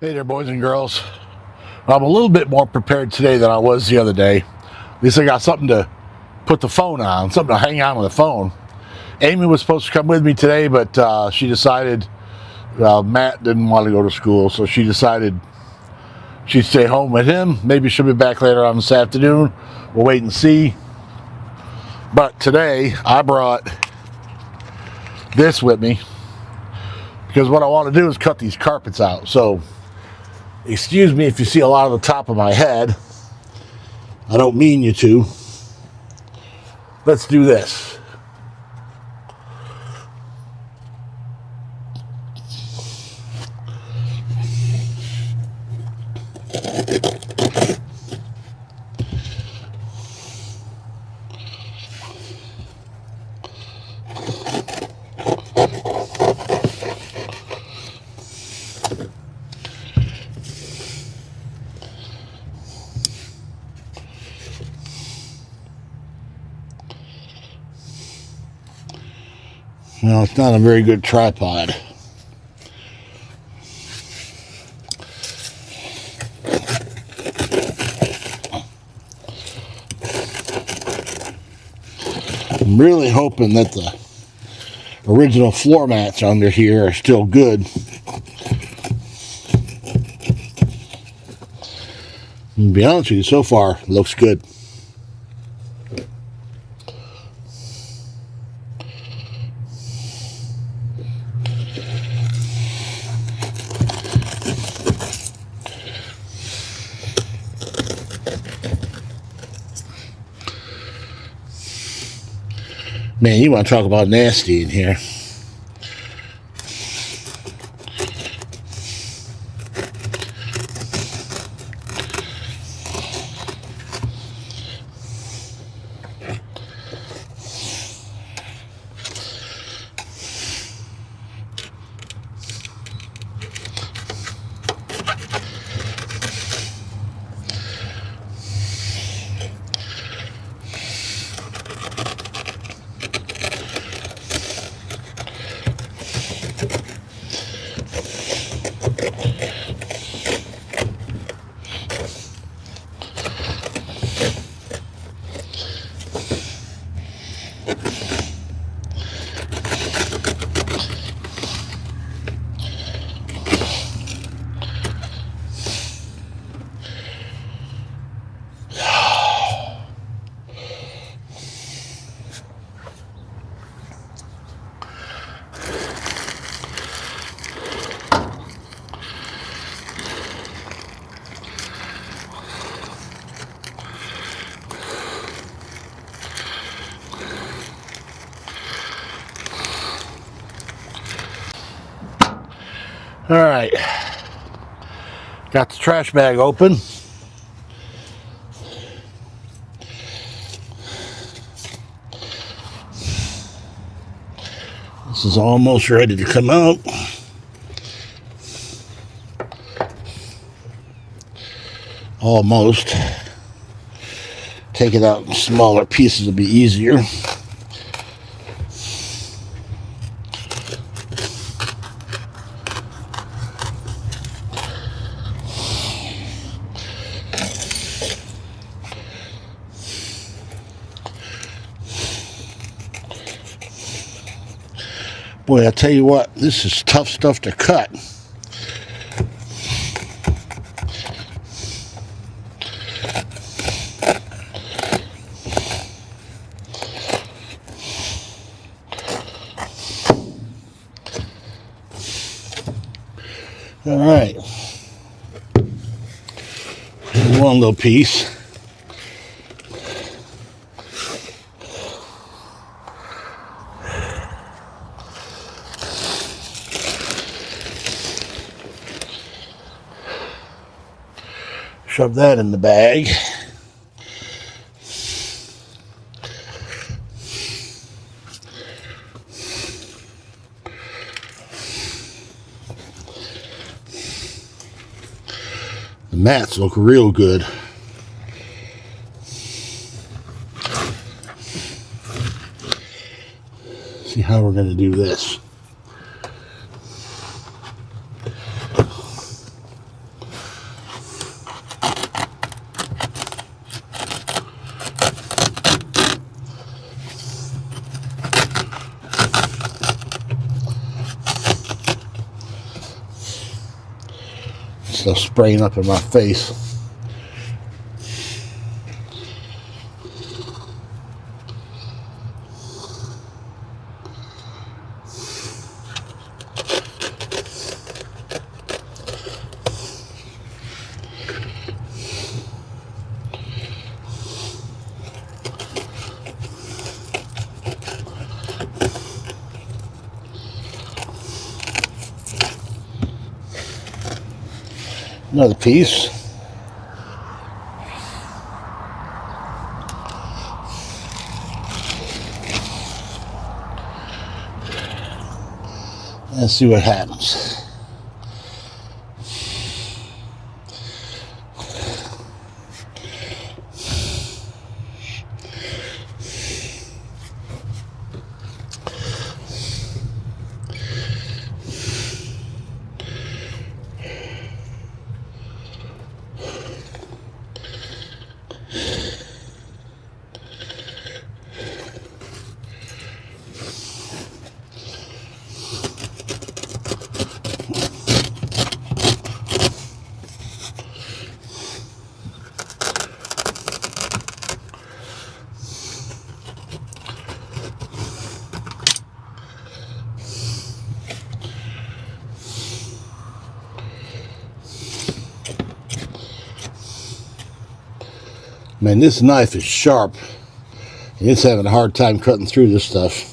Hey there, boys and girls. I'm a little bit more prepared today than I was the other day. At least I got something to put the phone on, something to hang on with the phone. Amy was supposed to come with me today, but she decided Matt didn't want to go to school, so she decided she'd stay home with him. Maybe she'll be back later on this afternoon. We'll wait and see. But today, I brought this with me because what I want to do is cut these carpets out. So excuse me if you see a lot of the top of my head. I don't mean you to. Let's do this. Well, it's not a very good tripod. I'm really hoping that the original floor mats under here are still good. And to be honest with you, so far, it looks good. Man, you want to talk about nasty in here. All right, got the trash bag open. This is almost ready to come out. Almost. Take it out in smaller pieces will be easier. Boy, I tell you what, this is tough stuff to cut. All right. One little piece. Shove that in the bag. The mats look real good. See how we're going to do this. stuff spraying up in my face. Another piece. Let's see what happens. Man, this knife is sharp. It's having a hard time cutting through this stuff.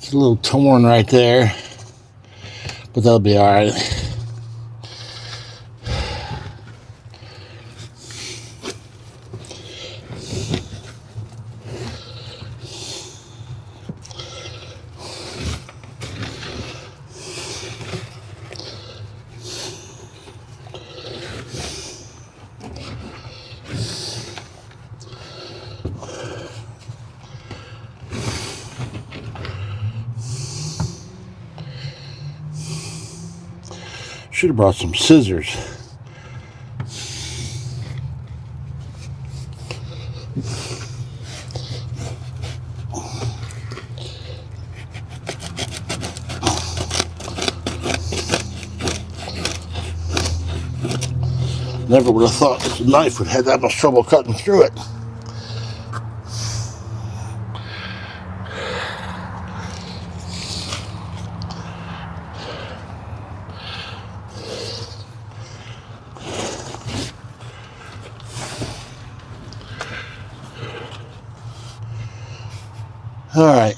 It's a little torn right there, but that'll be all right. Should have brought some scissors. Never would have thought this knife would have that much trouble cutting through it. All right,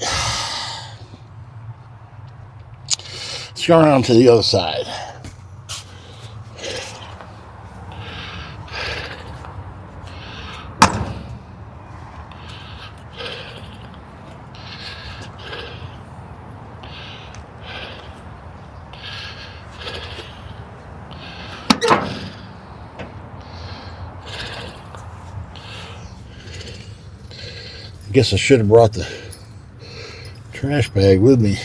let's go around to the other side. I guess I should have brought the trash bag with me.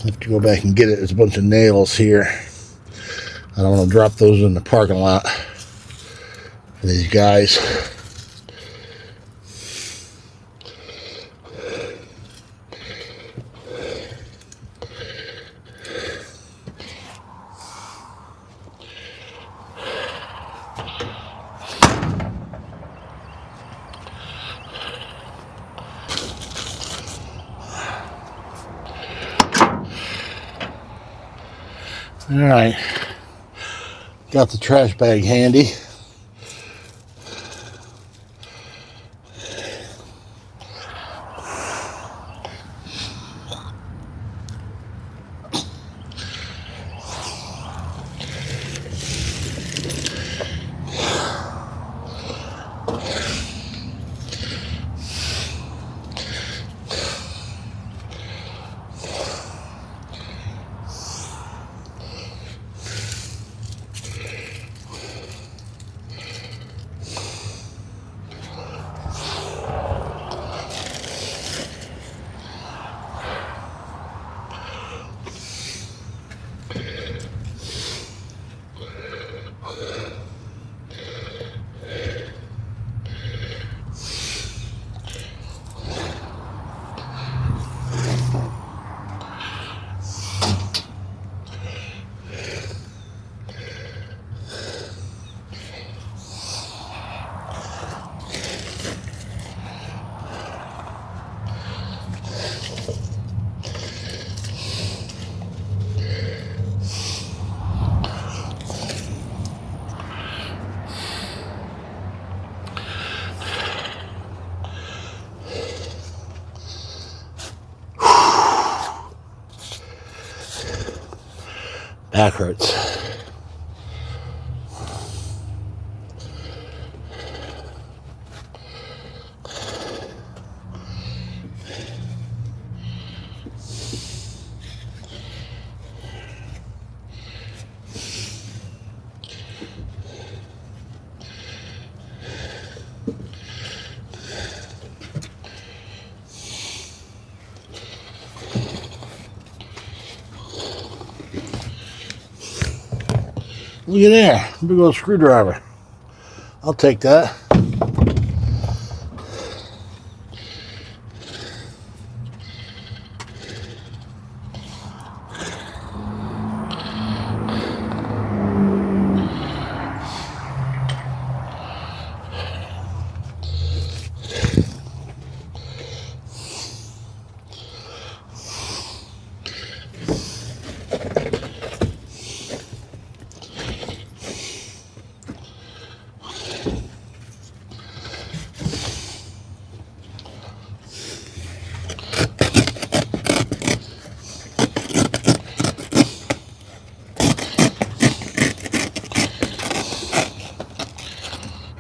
I have to go back and get it. There's a bunch of nails here. I don't want to drop those in the parking lot for these guys. All right, got the trash bag handy. Back hurts. Look at there, big old screwdriver. I'll take that.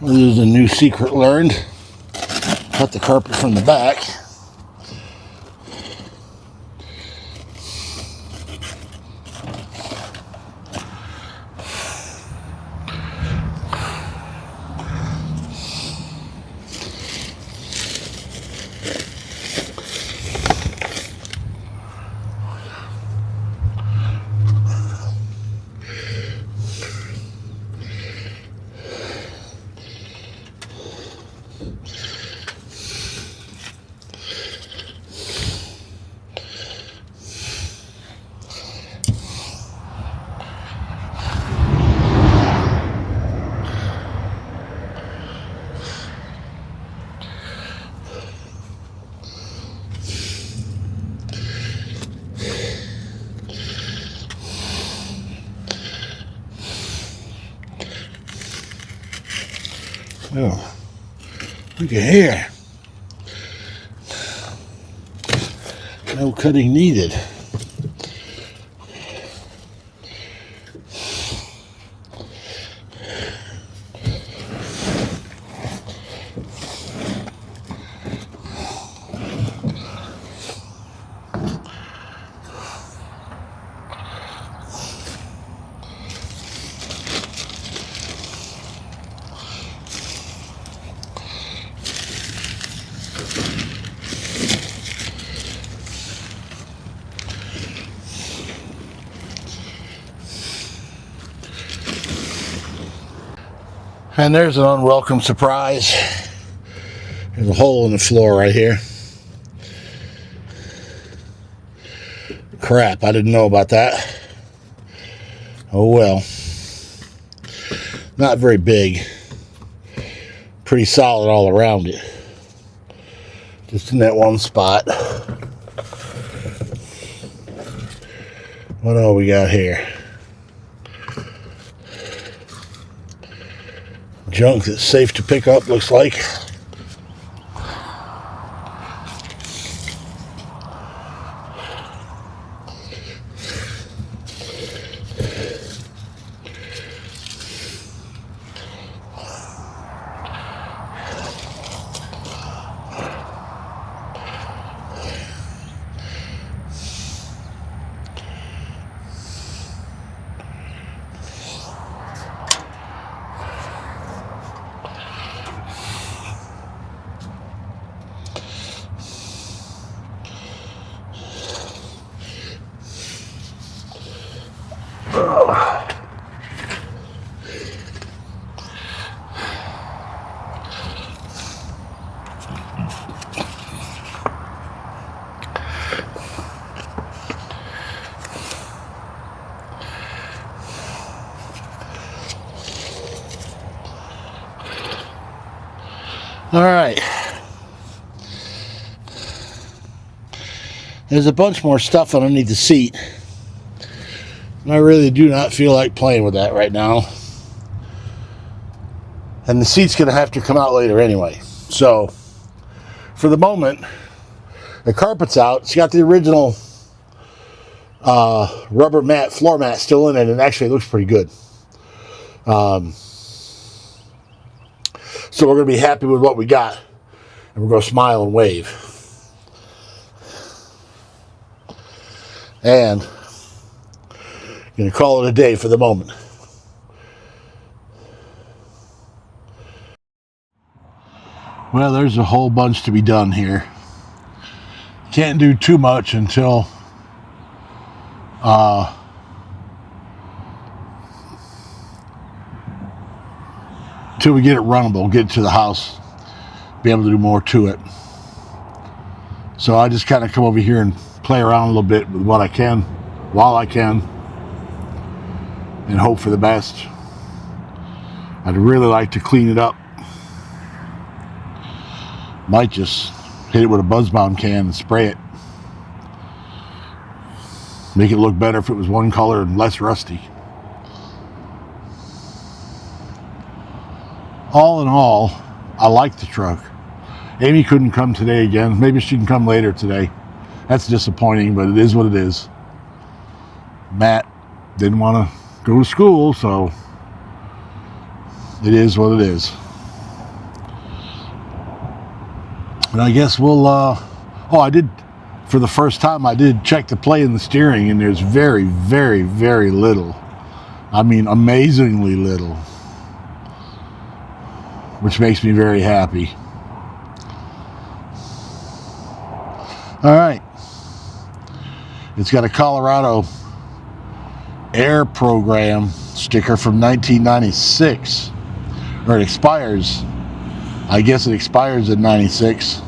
This is a new secret learned. Cut the carpet from the back. Oh, look at here. No cutting needed. And there's an unwelcome surprise. There's a hole in the floor right here. Crap, I didn't know about that. Oh well. Not very big. Pretty solid all around it. Just in that one spot. What all we got here? Junk that's safe to pick up, looks like. All right. There's a bunch more stuff underneath the seat. And I really do not feel like playing with that right now. And the seat's going to have to come out later anyway. So, for the moment, the carpet's out. It's got the original rubber mat, floor mat still in it, and actually it looks pretty good. So we're going to be happy with what we got, and we're going to smile and wave. And going to call it a day for the moment. Well, there's a whole bunch to be done here. Can't do too much until we get it runnable, get it to the house, be able to do more to it. So I just kind of come over here and play around a little bit with what I can, while I can, and hope for the best. I'd really like to clean it up. Might just hit it with a Buzz Bomb can and spray it. Make it look better if it was one color and less rusty. All in all, I like the truck. Amy couldn't come today again. Maybe she can come later today. That's disappointing, but it is what it is. Matt didn't want to go to school, so it is what it is. And I guess we'll, I did, for the first time, I did check the play in the steering, and there's very, very, very little. I mean, amazingly little. Which makes me very happy. All right. It's got a Colorado Air Program sticker from 1996. Or it expires. I guess it expires in 96.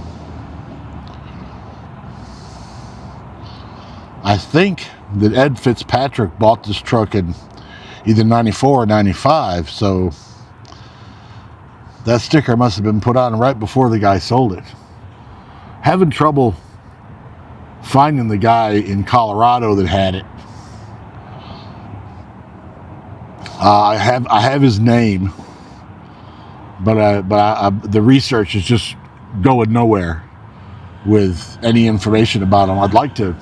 I think that Ed Fitzpatrick bought this truck in either 94 or 95, so that sticker must have been put on right before the guy sold it. Having trouble finding the guy in Colorado that had it. I have his name, but the research is just going nowhere with any information about him. I'd like to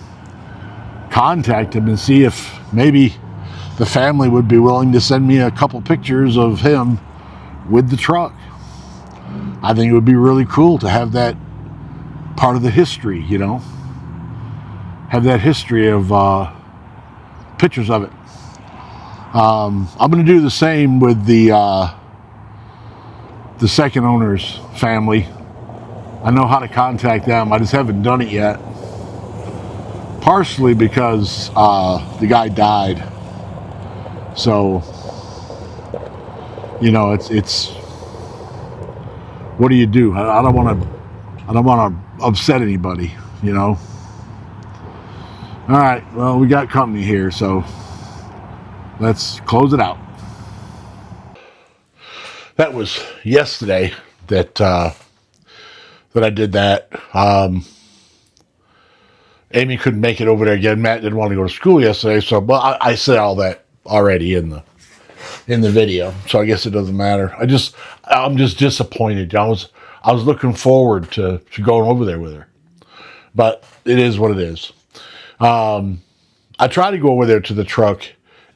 contact him and see if maybe the family would be willing to send me a couple pictures of him with the truck. I think it would be really cool to have that part of the history, you know, have that history of pictures of it. I'm going to do the same with the second owner's family. I know how to contact them. I just haven't done it yet. Partially because the guy died. So, you know, it's what do you do? I don't want to upset anybody, you know. All right, well, we got company here, so let's close it out. That was yesterday that I did that. Amy couldn't make it over there again. Matt didn't want to go to school yesterday, so but I said all that already in the video, so I guess it doesn't matter. I'm just disappointed. I was looking forward to going over there with her, but it is what it is. I try to go over there to the truck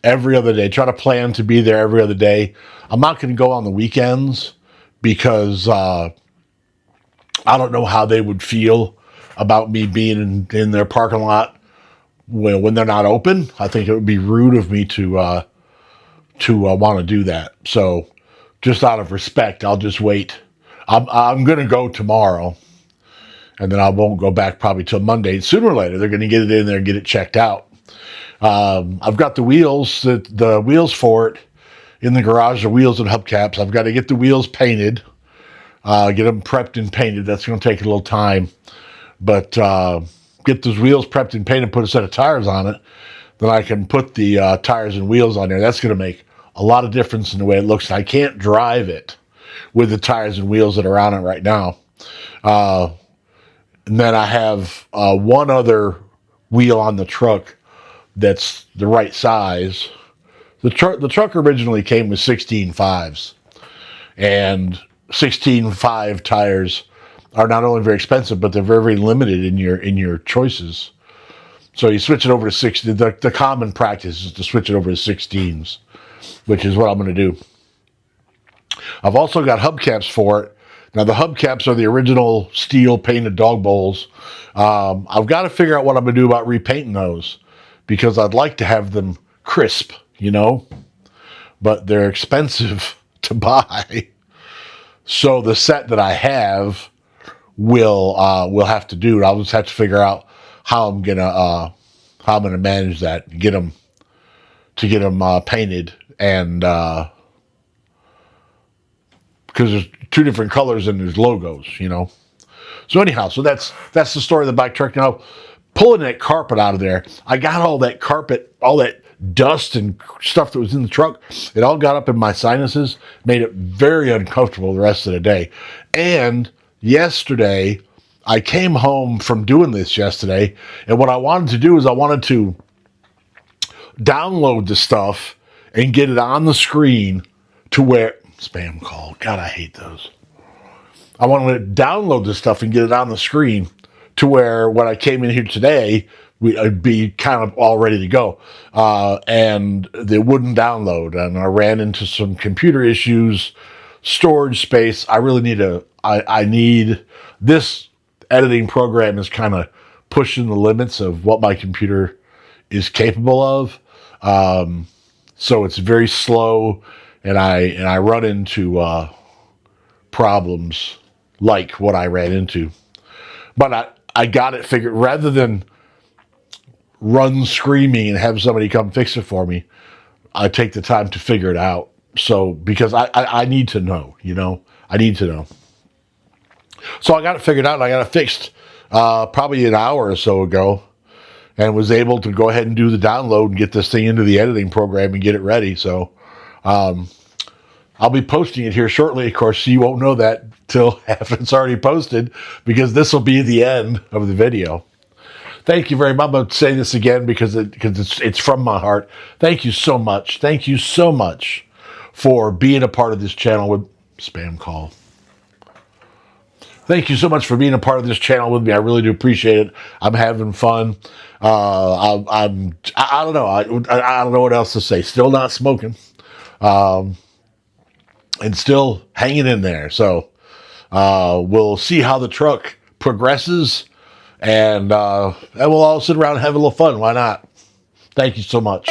every other day. Try to plan to be there every other day. I'm not going to go on the weekends because I don't know how they would feel about me being in their parking lot when they're not open. I think it would be rude of me to want to do that. So just out of respect, I'll just wait. I'm going to go tomorrow, and then I won't go back probably till Monday. Sooner or later, they're going to get it in there and get it checked out. I've got the wheels for it in the garage, the wheels and hubcaps. I've got to get the wheels painted, get them prepped and painted. That's going to take a little time. But get those wheels prepped and painted, put a set of tires on it, then I can put the tires and wheels on there. That's going to make a lot of difference in the way it looks. I can't drive it with the tires and wheels that are on it right now. And then I have one other wheel on the truck that's the right size. The truck originally came with 16.5s, and 16.5 tires are not only very expensive, but they're very, very limited in your choices. So you switch it over to 16. The common practice is to switch it over to 16s, which is what I'm going to do. I've also got hubcaps for it. Now, the hubcaps are the original steel painted dog bowls. I've got to figure out what I'm going to do about repainting those, because I'd like to have them crisp, but they're expensive to buy. So the set that I have will have to do it. I'll just have to figure out how I'm gonna manage that, get them painted, and because there's two different colors and there's logos, So anyhow, so that's the story of the bike truck. Now, pulling that carpet out of there, I got all that carpet, all that dust and stuff that was in the truck. It all got up in my sinuses, made it very uncomfortable the rest of the day. And yesterday, I came home from doing this yesterday, and what I wanted to do is I wanted to download the stuff and get it on the screen to where... Spam call. God, I hate those. I wanted to download this stuff and get it on the screen to where when I came in here today, I'd be kind of all ready to go. And they wouldn't download. And I ran into some computer issues, storage space. I really need I need this editing program is kind of pushing the limits of what my computer is capable of. So it's very slow, and I run into problems like what I ran into. But I got it figured. Rather than run screaming and have somebody come fix it for me, I take the time to figure it out. So, because I need to know, I need to know. So I got it figured out, and I got it fixed probably an hour or so ago, and was able to go ahead and do the download and get this thing into the editing program and get it ready. So I'll be posting it here shortly. Of course, you won't know that till after it's already posted, because this will be the end of the video. Thank you very much. I'm going to say this again because it's from my heart. Thank you so much. Thank you so much for being a part of this channel with spam call. Thank you so much for being a part of this channel with me. I really do appreciate it. I'm having fun. I don't know. I don't know what else to say. Still not smoking. And still hanging in there. So we'll see how the truck progresses, and we'll all sit around and have a little fun. Why not? Thank you so much.